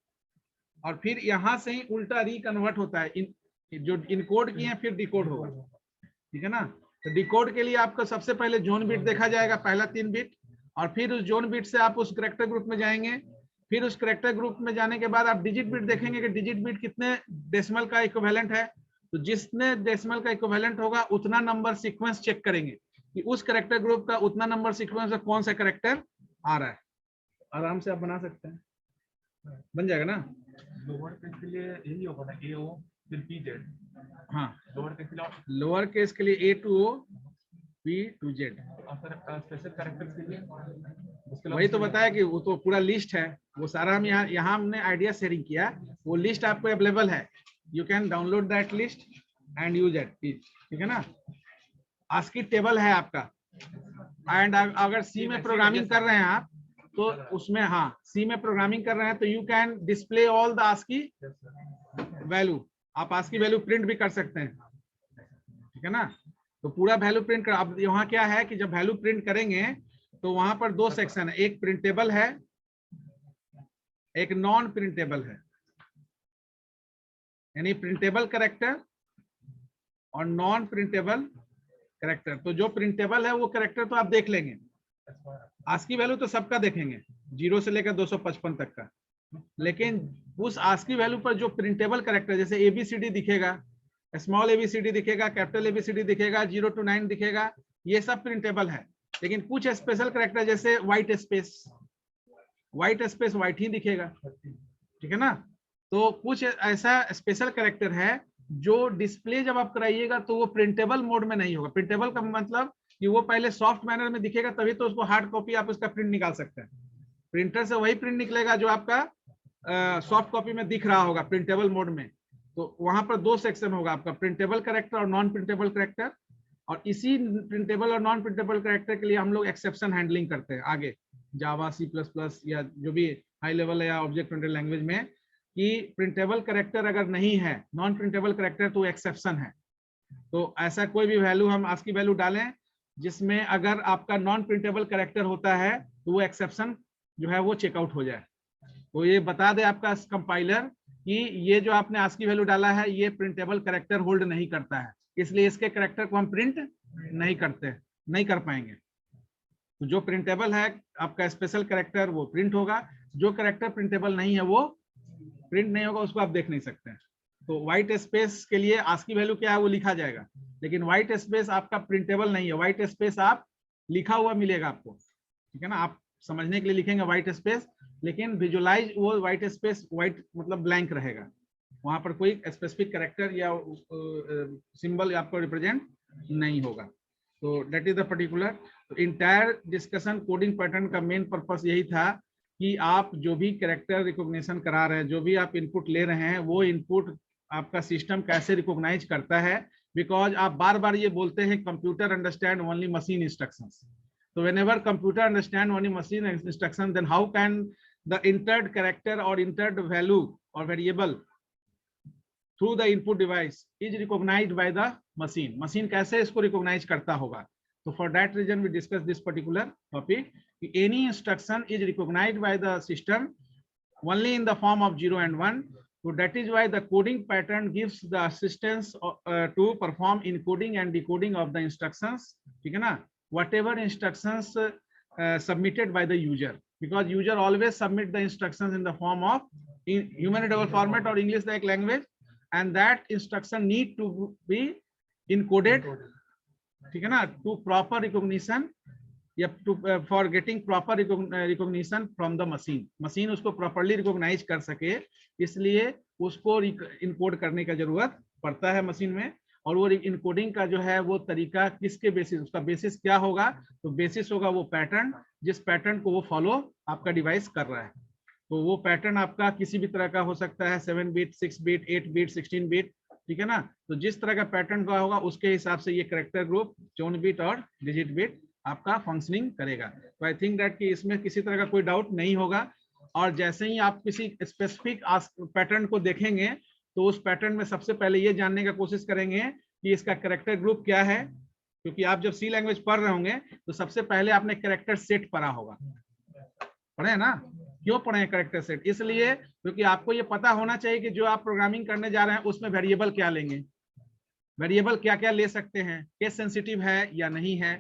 और फिर यहाँ से ही उल्टा रिकन्वर्ट होता है, जो इनकोड किए फिर डिकोड होगा, ठीक है ना। तो डिकोड के लिए आपको सबसे पहले जोन बिट देखा जाएगा, पहला 3 बिट, और फिर उस जोन बिट से आप उस कैरेक्टर ग्रुप में जाएंगे, फिर उस कैरेक्टर ग्रुप में जाने के बाद आप डिजिट बिट देखेंगे कि डिजिट बिट कितने डेसिमल का इक्विवेलेंट है, तो जिसने डेसिमल का इक्विवेलेंट होगा उतना नंबर सीक्वेंस चेक करेंगे कि उस कैरेक्टर ग्रुप का उतना नंबर सीक्वेंस में कौन सा कैरेक्टर आ रहा है। आराम से आप बना सकते हैं, बन जाएगा ना। लोअर केस के लिए यही होगा ना, AO फिर PZ। हाँ, लोअर केस के लिए A to O P to Z। Special characters के लिए वही तो बताया कि वो तो पूरा लिस्ट है, वो सारा हम यहाँ हमने आइडिया शेयरिंग किया, वो लिस्ट आपको अवेलेबल है, you can download that list and use it, ठीक है ना। ASCII टेबल है आपका, एंड अगर सी में प्रोग्रामिंग कर रहे हैं आप तो उसमें, हाँ सी में प्रोग्रामिंग कर रहे हैं तो you can display all the ASCII value, आप ASCII वैल्यू प्रिंट भी कर सकते हैं, ठीक है ना। तो पूरा वैल्यू प्रिंट कर, अब यहाँ क्या है कि जब वैल्यू प्रिंट करेंगे तो वहां पर 2 सेक्शन है, एक प्रिंटेबल है एक नॉन प्रिंटेबल है, यानी प्रिंटेबल कैरेक्टर और नॉन प्रिंटेबल कैरेक्टर। तो जो प्रिंटेबल है वो कैरेक्टर तो आप देख लेंगे, ASCII वैल्यू तो सबका देखेंगे 0 से लेकर 255 तक का, लेकिन उस आस्की वैल्यू पर जो प्रिंटेबल कैरेक्टर जैसे ABCD दिखेगा, स्मॉल ABCD दिखेगा, कैपिटल ABCD दिखेगा, 0 to 9 दिखेगा, ये सब प्रिंटेबल है। लेकिन कुछ स्पेशल कैरेक्टर जैसे व्हाइट स्पेस व्हाइट ही दिखेगा, ठीक है ना। तो कुछ ऐसा स्पेशल कैरेक्टर है जो डिस्प्ले जब आप कराइएगा तो वो प्रिंटेबल मोड में नहीं होगा। प्रिंटेबल का मतलब कि वो पहले सॉफ्ट मैनर में दिखेगा, तभी तो उसको हार्ड कॉपी आप उसका प्रिंट निकाल सकते हैं। प्रिंटर से वही प्रिंट निकलेगा जो आपका सॉफ्ट कॉपी में दिख रहा होगा प्रिंटेबल मोड में। तो वहां पर दो सेक्शन होगा आपका, प्रिंटेबल कैरेक्टर और नॉन प्रिंटेबल कैरेक्टर। और इसी प्रिंटेबल और नॉन प्रिंटेबल कैरेक्टर के लिए हम लोग एक्सेप्शन हैंडलिंग करते हैं आगे जावा, C++ या जो भी हाई लेवल या ऑब्जेक्ट ओरिएंटेड लैंग्वेज में, कि प्रिंटेबल कैरेक्टर अगर नहीं है, नॉन प्रिंटेबल कैरेक्टर, तो एक्सेप्शन है। तो ऐसा कोई भी वैल्यू हम आस्की वैल्यू डालें जिसमें अगर आपका नॉन प्रिंटेबल कैरेक्टर होता है तो वो एक्सेप्शन जो है वो चेकआउट हो जाए। तो ये बता दे आपका कंपाइलर कि ये जो आपने आस्की वैल्यू डाला है ये प्रिंटेबल कैरेक्टर होल्ड नहीं करता है, इसलिए इसके कैरेक्टर को हम प्रिंट नहीं कर पाएंगे। तो जो प्रिंटेबल है आपका स्पेशल कैरेक्टर वो प्रिंट होगा, जो कैरेक्टर प्रिंटेबल नहीं है वो प्रिंट नहीं होगा, उसको आप देख नहीं सकते हैं। तो व्हाइट स्पेस के लिए आस्की वैल्यू क्या है वो लिखा जाएगा, लेकिन व्हाइट स्पेस आपका प्रिंटेबल नहीं है। व्हाइट स्पेस आप लिखा हुआ मिलेगा आपको, ठीक है ना। आप समझने के लिए लिखेंगे व्हाइट स्पेस, लेकिन विजुअलाइज वो व्हाइट स्पेस, व्हाइट मतलब ब्लैंक रहेगा, वहां पर कोई स्पेसिफिक कैरेक्टर या सिंबल आपको रिप्रेजेंट नहीं होगा। तो दैट इज द पर्टिकुलर। तो इंटायर डिस्कशन कोडिंग पैटर्न का मेन पर्पस यही था कि आप जो भी कैरेक्टर रिकॉग्निशन करा रहे हैं, जो भी आप इनपुट ले रहे हैं, वो इनपुट आपका सिस्टम कैसे रिकॉग्नाइज करता है। बिकॉज आप बार बार ये बोलते हैं computer understand only machine instructions. So whenever computer understand only machine instruction, then how can the entered character or entered value or variable through the input device is recognized by the machine? Machine कैसे इसको recognize करता होगा? So for that reason we discuss this particular topic. Any instruction is recognized by the system only in the form of 0 and 1. So that is why the coding pattern gives the assistance to perform encoding and decoding of the instructions. ठीक है ना? Whatever instructions submitted by the user, because user always submit the instructions in the form of human readable format or English like language, and that instruction need to be encoded, ठीक है ना, to proper recognition या for getting proper recognition from the machine. Machine उसको properly recognize कर सके, इसलिए उसको encode करने का जरूरत पड़ता है मशीन में। और वो इनकोडिंग का जो है वो तरीका किसके बेसिस, उसका बेसिस क्या होगा? तो बेसिस होगा वो पैटर्न, जिस पैटर्न को वो फॉलो आपका डिवाइस कर रहा है। तो वो पैटर्न आपका किसी भी तरह का हो सकता है, 7 बिट, 6 बिट, 8 बिट, 16 बिट, ठीक है ना। तो जिस तरह का पैटर्न का होगा उसके हिसाब से ये कैरेक्टर ग्रुप 4 बिट और डिजिट बिट आपका फंक्शनिंग करेगा। तो आई थिंक दैट कि इसमें किसी तरह का कोई डाउट नहीं होगा। और जैसे ही आप किसी स्पेसिफिक पैटर्न को देखेंगे तो उस पैटर्न में सबसे पहले ये जानने का कोशिश करेंगे कि इसका कैरेक्टर ग्रुप क्या है, क्योंकि आप जब सी लैंग्वेज पढ़ रहे होंगे तो सबसे पहले आपने कैरेक्टर सेट पढ़ा होगा, पढ़े ना। क्यों पढ़े कैरेक्टर सेट? इसलिए क्योंकि आपको ये पता होना चाहिए कि जो आप प्रोग्रामिंग करने जा रहे हैं उसमें वेरिएबल क्या लेंगे, वेरिएबल क्या क्या ले सकते हैं, केस सेंसिटिव है या नहीं है,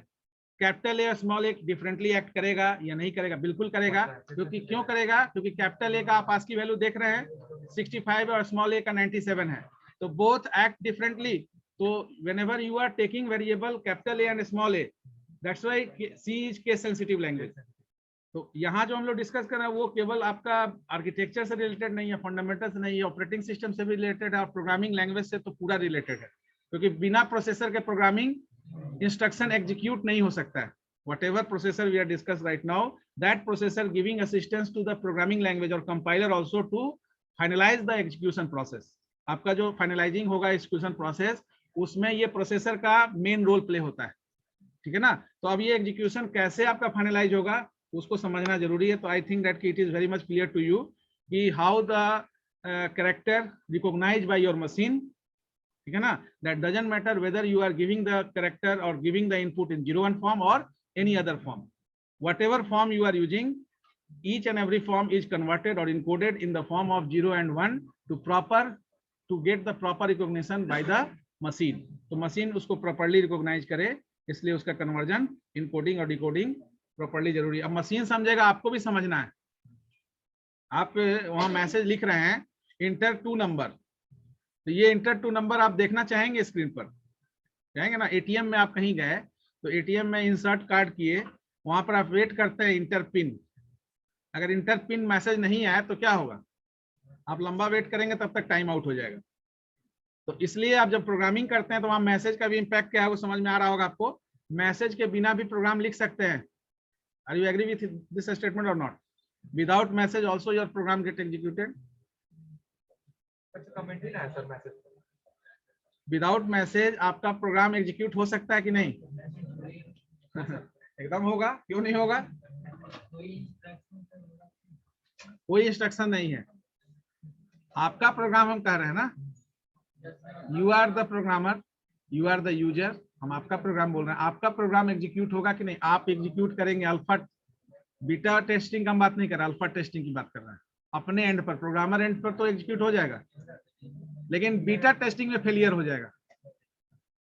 कैपिटल ए और स्मॉल ए डिफरेंटली एक्ट करेगा या नहीं करेगा? बिल्कुल करेगा। क्योंकि क्यों करेगा? क्योंकि कैपिटल ए का आप आस्की वैल्यू देख रहे हैं 65 और स्मॉल ए का 97 है, तो बोथ एक्ट डिफरेंटली। तो whenever you are taking variable capital A and small A, that's why C is case sensitive language. तो यहाँ जो हम लोग डिस्कस कर रहे हैं वो केवल आपका आर्किटेक्चर से रिलेटेड नहीं है, फंडामेंटल से नहीं है, ऑपरेटिंग सिस्टम से भी रिलेटेड है और प्रोग्रामिंग लैंग्वेज से तो पूरा रिलेटेड है। क्योंकि बिना प्रोसेसर के प्रोग्रामिंग इंस्ट्रक्शन एग्जीक्यूट नहीं हो सकता है। whatever processor we are discussed right now, that processor giving assistance to the programming language or compiler also to finalize the execution process. आपका जो फाइनलाइजिंग होगा एग्जीक्यूशन प्रोसेस, उसमें ये प्रोसेसर का मेन रोल प्ले होता है, ठीक है ना। तो अब ये एग्जीक्यूशन कैसे आपका फाइनलाइज होगा उसको समझना जरूरी है। तो I think that it is very much clear to you कि how the character recognized by your machine, ठीक है ना। That doesn't matter whether you are giving the character और giving the input in 0 1 form और any other form, whatever form you are using, each and every form is converted or encoded in the form of 0 and 1 to get the proper recognition by the machine. तो machine उसको properly recognise करे, इसलिए उसका conversion, encoding और decoding properly जरूरी है। अब machine समझेगा, आपको भी समझना है। आप वहां मैसेज लिख रहे हैं इंटर टू नंबर, तो ये इंटर टू नंबर आप देखना चाहेंगे स्क्रीन पर, चाहेंगे ना। एटीएम में आप कहीं गए तो एटीएम में इंसर्ट कार्ड किए, वहां पर आप वेट करते हैं इंटर पिन। अगर इंटर पिन मैसेज नहीं आया तो क्या होगा, आप लंबा वेट करेंगे, तब तक टाइम आउट हो जाएगा। तो इसलिए आप जब प्रोग्रामिंग करते हैं तो वहां मैसेज का भी इम्पैक्ट क्या है वो समझ में आ रहा होगा आपको। मैसेज के बिना भी प्रोग्राम लिख सकते हैं। Are you agree with this statement और not? Without message also your program get executed. Comment ही ना है सर मैसेज। विदाउट मैसेज आपका प्रोग्राम एग्जीक्यूट हो सकता है कि नहीं? एकदम होगा, क्यों नहीं होगा? कोई इंस्ट्रक्शन नहीं है। आपका प्रोग्राम हम कह रहे हैं ना, you are the programmer, you are the user, हम आपका प्रोग्राम बोल रहे हैं। आपका प्रोग्राम एग्जीक्यूट होगा कि नहीं? आप एग्जीक्यूट करेंगे। अल्फा बीटा टेस्टिंग का हम बात नहीं कर रहे, अल्फा टेस्टिंग की बात कर रहे हैं। अपने एंड पर, प्रोग्रामर एंड पर तो एग्जीक्यूट हो जाएगा, लेकिन बीटा टेस्टिंग में फेलियर हो जाएगा।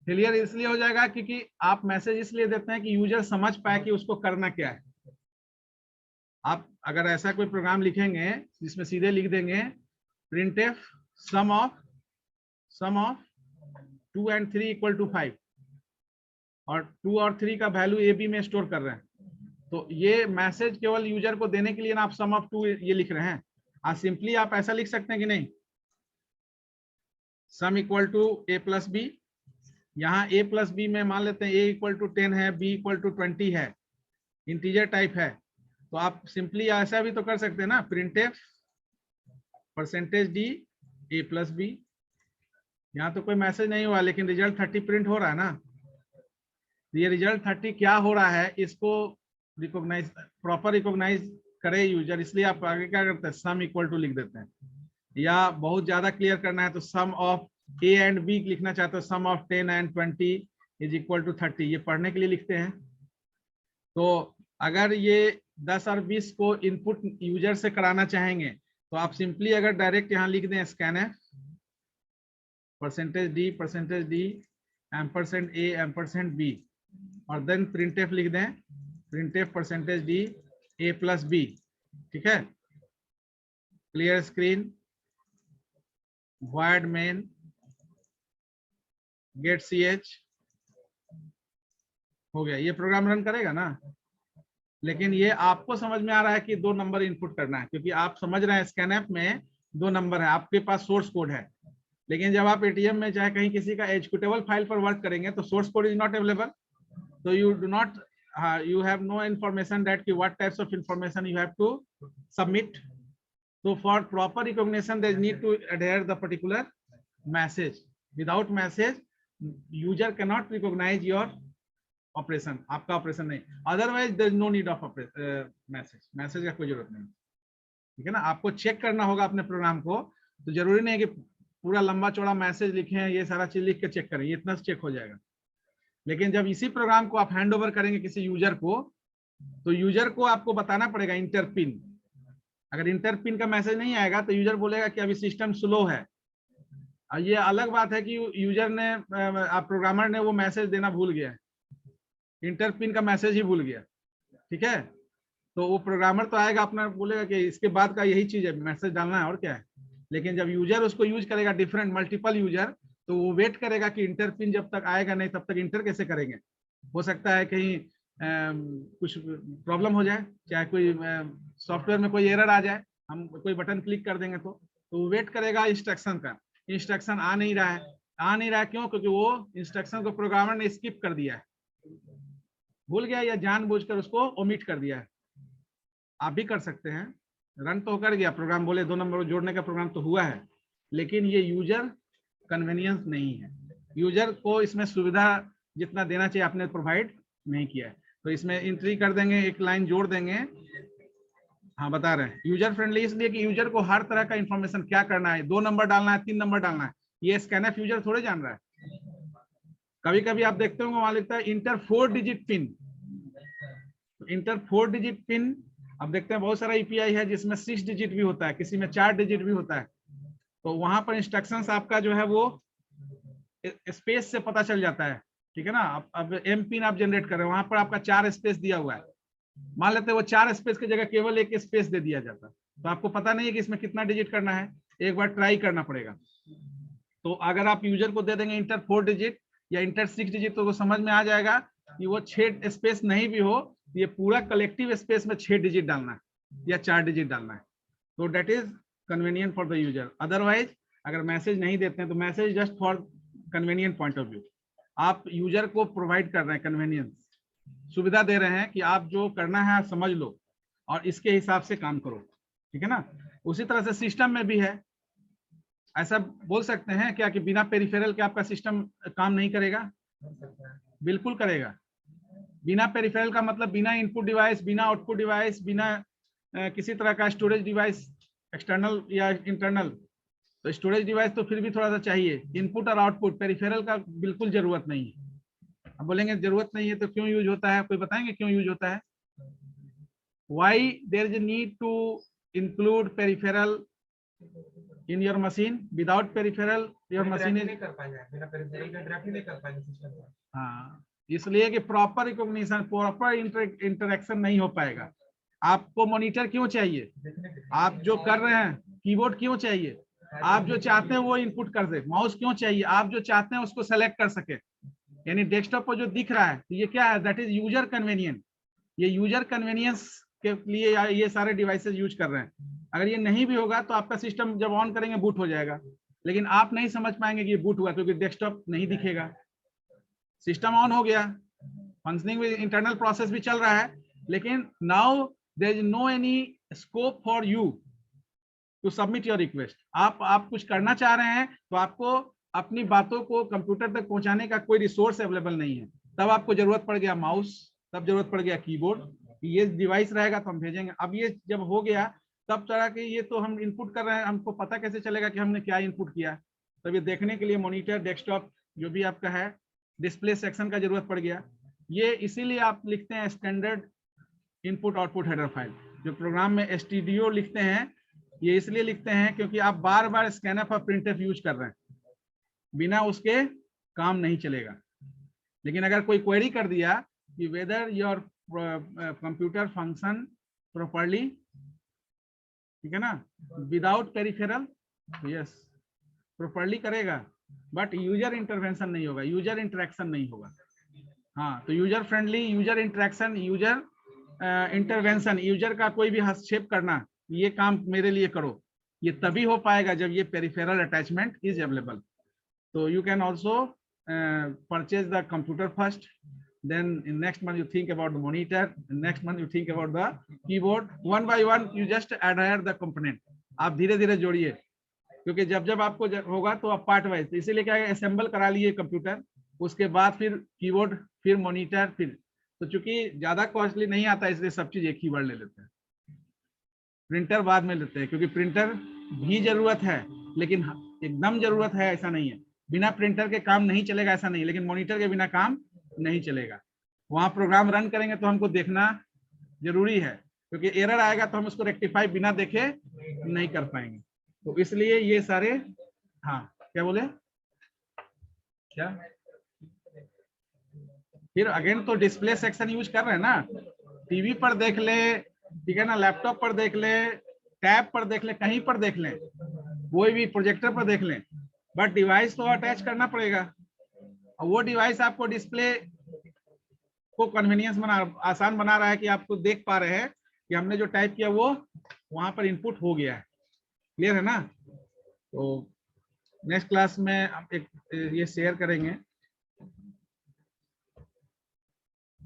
फेलियर इसलिए हो जाएगा क्योंकि आप मैसेज इसलिए देते हैं कि यूजर समझ पाए कि उसको करना क्या है। आप अगर ऐसा कोई प्रोग्राम लिखेंगे जिसमें सीधे लिख देंगे printf sum of 2 and 3 equal to 5 और 2 और 3 का वैल्यू ए बी में स्टोर कर रहे हैं, तो ये मैसेज केवल यूजर को देने के लिए ना आप सम ऑफ 2 ये लिख रहे हैं। आज सिंपली आप ऐसा लिख सकते हैं कि नहीं, sum equal to A plus B. यहाँ ए प्लस बी में मान लेते हैं ए इक्वल टू 10 है, बी इक्वल टू 20 है, इंटीजर टाइप है। तो आप सिंपली ऐसा भी तो कर सकते हैं ना, printf percentage D A plus B. यहाँ तो कोई मैसेज नहीं हुआ लेकिन रिजल्ट 30 प्रिंट हो रहा है ना। ये रिजल्ट 30 क्या हो रहा है, इसको रिकॉग्नाइज, प्रॉपर रिकॉग्नाइज करे यूजर, इसलिए आप आगे क्या करते हैं, सम इक्वल टू लिख देते हैं। या बहुत ज्यादा क्लियर करना है तो sum of A and B लिखना चाहते हो, sum of 10 and 20 is equal to 30, ये पढ़ने के लिए लिखते हैं। तो अगर ये 10 और 20 को इनपुट यूजर से कराना चाहेंगे तो आप सिंपली अगर डायरेक्ट यहाँ लिख दें scanf percentage D ampersand A ampersand B और देन प्रिंटफ लिख दें printf percentage D A plus B. ठीक है, clear screen, void main get ch हो गया। ये प्रोग्राम रन करेगा ना, लेकिन ये आपको समझ में आ रहा है कि 2 नंबर इनपुट करना है, क्योंकि आप समझ रहे हैं स्कैनएप में 2 नंबर है, आपके पास सोर्स कोड है। लेकिन जब आप एटीएम में चाहे कहीं किसी का एग्जीक्यूटेबल फाइल पर वर्क करेंगे तो source code is not available, so you do not you have no information that what types of information you have to submit. So for proper recognition they need to adhere the particular message. Without message user cannot recognize your operation, आपका operation नहीं, otherwise there is no need of message, message का कोई जरूरत नहीं। ठीक है ना, आपको चेक करना होगा अपने प्रोग्राम को, तो जरूरी नहीं है कि पूरा लंबा चौड़ा मैसेज लिखे हैं, ये सारा चीज लिख के चेक करें, ये इतना से चेक हो जाएगा। लेकिन जब इसी प्रोग्राम को आप हैंड ओवर करेंगे किसी यूजर को, तो यूजर को आपको बताना पड़ेगा इंटर पिन। अगर इंटर पिन का मैसेज नहीं आएगा तो यूजर बोलेगा कि अभी सिस्टम स्लो है। और ये अलग बात है कि यूजर ने प्रोग्रामर ने वो मैसेज देना भूल गया, इंटर पिन का मैसेज ही भूल गया। ठीक है, तो वो प्रोग्रामर तो आएगा अपना बोलेगा कि इसके बाद का यही चीज है, मैसेज डालना है और क्या है। लेकिन जब यूजर उसको यूज करेगा, डिफरेंट मल्टीपल यूजर, तो वो वेट करेगा कि इंटर पिन जब तक आएगा नहीं तब तक इंटर कैसे करेंगे। हो सकता है कहीं कुछ प्रॉब्लम हो जाए, चाहे कोई सॉफ्टवेयर में कोई एरर आ जाए, हम कोई बटन क्लिक कर देंगे तो वो वेट करेगा इंस्ट्रक्शन का। इंस्ट्रक्शन आ नहीं रहा है, क्यों? क्योंकि वो इंस्ट्रक्शन को प्रोग्रामर ने स्किप कर दिया है, भूल गया या जानबूझकर उसको ओमिट कर दिया है। आप भी कर सकते हैं, रन तो कर गया प्रोग्राम, बोले 2 नंबर जोड़ने का प्रोग्राम तो हुआ है, लेकिन ये यूजर कन्वीनियंस नहीं है। यूजर को इसमें सुविधा जितना देना चाहिए आपने प्रोवाइड नहीं किया है, तो इसमें एंट्री कर देंगे, एक लाइन जोड़ देंगे। हाँ बता रहे हैं, यूजर फ्रेंडली इसलिए कि यूजर को हर तरह का इंफॉर्मेशन क्या करना है, 2 नंबर डालना है, 3 नंबर डालना है, ये स्कैनएफ यूजर थोड़े जान रहा है। कभी कभी आप देखते होंगे वहां लिखता है inter 4 digit pin, inter 4 digit pin. अब देखते हैं बहुत सारा ईपीआई है जिसमें 6 डिजिट भी होता है, किसी में 4 डिजिट भी होता है, तो वहां पर इंस्ट्रक्शंस आपका जो है वो स्पेस से पता चल जाता है। ठीक है ना, अब एम पिन आप जनरेट कर रहे हैं, वहां पर आपका 4 स्पेस दिया हुआ है, मान लेते हैं वो 4 स्पेस की जगह केवल 1 स्पेस दे दिया जाता है, तो आपको पता नहीं है कि इसमें कितना डिजिट करना है, एक बार ट्राई करना पड़ेगा। तो अगर आप यूजर को दे देंगे इंटर 4 डिजिट या इंटर 6 डिजिट, तो वो समझ में आ जाएगा कि वो 6 स्पेस नहीं भी हो, ये पूरा कलेक्टिव स्पेस में 6 डिजिट डालना है या 4 डिजिट डालना है। तो that is convenient for the user. Otherwise अगर मैसेज नहीं देते हैं तो message just for convenient point of view, आप यूजर को प्रोवाइड कर रहे हैं कन्वीनियंस, सुविधा दे रहे हैं कि आप जो करना है समझ लो और इसके हिसाब से काम करो, ठीक है ना। उसी तरह से सिस्टम में भी है, ऐसा बोल सकते हैं क्या कि बिना पेरिफेरल के आपका सिस्टम काम नहीं करेगा? बिल्कुल करेगा। बिना पेरिफेरल का मतलब बिना इनपुट डिवाइस, बिना आउटपुट डिवाइस, बिना किसी तरह का स्टोरेज डिवाइस एक्सटर्नल या इंटरनल। तो स्टोरेज डिवाइस तो फिर भी थोड़ा सा चाहिए, इनपुट और आउटपुट, पेरिफेरल का बिल्कुल जरूरत नहीं है। अब बोलेंगे जरूरत नहीं है तो क्यों यूज होता है, कोई बताएंगे क्यों यूज होता है? Why there is a need to include peripheral in your machine? Without peripheral your machine is नहीं कर पाएंगे, बिना पेरिफेरल के ड्राफ्ट नहीं कर पाएंगे सिस्टम का। हाँ, इसलिए कि प्रॉपर रिकॉग्निशन, प्रॉपर इंटरेक्शन नहीं हो पाएगा। आपको मॉनिटर क्यों चाहिए? आप जो कर रहे हैं, कीबोर्ड क्यों चाहिए? आप जो चाहते हैं वो इनपुट कर दे। माउस क्यों चाहिए? आप जो चाहते हैं उसको सेलेक्ट कर सके। यानी डेस्कटॉप पर जो दिख रहा है, तो ये क्या है? That is user convenient. ये यूजर कन्वीनियंस के लिए ये सारे डिवाइसेस यूज कर रहे हैं। अगर ये नहीं भी होगा तो आपका सिस्टम जब ऑन करेंगे बूट हो जाएगा, लेकिन आप नहीं समझ पाएंगे कि ये बूट हुआ क्योंकि डेस्कटॉप नहीं दिखेगा। सिस्टम ऑन हो गया, फंक्शनिंग में इंटरनल प्रोसेस भी चल रहा है, लेकिन now there is no any scope for you to submit your request. आप कुछ करना चाह रहे हैं तो आपको अपनी बातों को कंप्यूटर तक पहुंचाने का कोई रिसोर्स अवेलेबल नहीं है। तब आपको जरूरत पड़ गया माउस, तब जरूरत पड़ गया कीबोर्ड, ये डिवाइस रहेगा तो हम भेजेंगे। अब ये जब हो गया तब तरह के ये तो हम इनपुट कर रहे हैं, हमको पता कैसे चलेगा कि हमने क्या इनपुट किया? तब ये देखने के लिए मॉनिटर, डेस्कटॉप जो भी आपका है, डिस्प्ले सेक्शन का जरूरत पड़ गया। ये इसीलिए आप लिखते हैं standard input output header file. जो प्रोग्राम में एसटीडीओ लिखते हैं, ये इसलिए लिखते हैं क्योंकि आप बार बार स्कैनफ और प्रिंटफ यूज कर रहे हैं, बिना उसके काम नहीं चलेगा। लेकिन अगर कोई क्वेरी कर दिया कि whether your computer function properly, ठीक है ना, विदाउट पेरिफेरल, यस प्रॉपर्ली करेगा, बट यूजर इंटरवेंशन नहीं होगा, यूजर इंटरेक्शन नहीं होगा। हाँ, तो user friendly, user interaction, user intervention, user का कोई भी हस्तक्षेप करना, ये काम मेरे लिए करो, ये तभी हो पाएगा जब ये peripheral attachment is available. So you can also purchase the computer first, then in next month you think about the monitor, in next month you think about the keyboard, one by one you just adhere the component। आप धीरे धीरे जोड़िए, क्योंकि जब जब आपको होगा तो आप पार्ट वाइज, इसीलिए क्या है, असेंबल करा लिए कंप्यूटर, उसके बाद फिर कीबोर्ड, फिर मॉनिटर, फिर तो चूंकि ज्यादा कॉस्टली नहीं आता इसलिए सब चीज एक ही बार ले लेते हैं। प्रिंटर बाद में लेते हैं, क्योंकि प्रिंटर भी जरूरत है, लेकिन एकदम जरूरत है ऐसा नहीं है। बिना प्रिंटर के काम नहीं चलेगा ऐसा नहीं, लेकिन मॉनिटर के बिना काम नहीं चलेगा। वहां प्रोग्राम रन करेंगे तो हमको देखना जरूरी है, क्योंकि एरर आएगा तो हम उसको रेक्टिफाई बिना देखे नहीं कर पाएंगे। तो इसलिए ये सारे, हाँ क्या बोले, क्या फिर अगेन तो डिस्प्ले सेक्शन यूज कर रहे हैं ना, टीवी पर देख ले, ठीक है ना, लैपटॉप पर देख ले, टैब पर देख ले, कहीं पर देख ले, कोई भी प्रोजेक्टर पर देख लें, बट डिवाइस तो अटैच करना पड़ेगा। और वो डिवाइस आपको डिस्प्ले को कन्वीनियंस बना, आसान बना रहा है कि आपको देख पा रहे हैं कि हमने जो टाइप किया वो वहां पर इनपुट हो गया है। क्लियर है ना? तो नेक्स्ट क्लास में हम एक ये शेयर करेंगे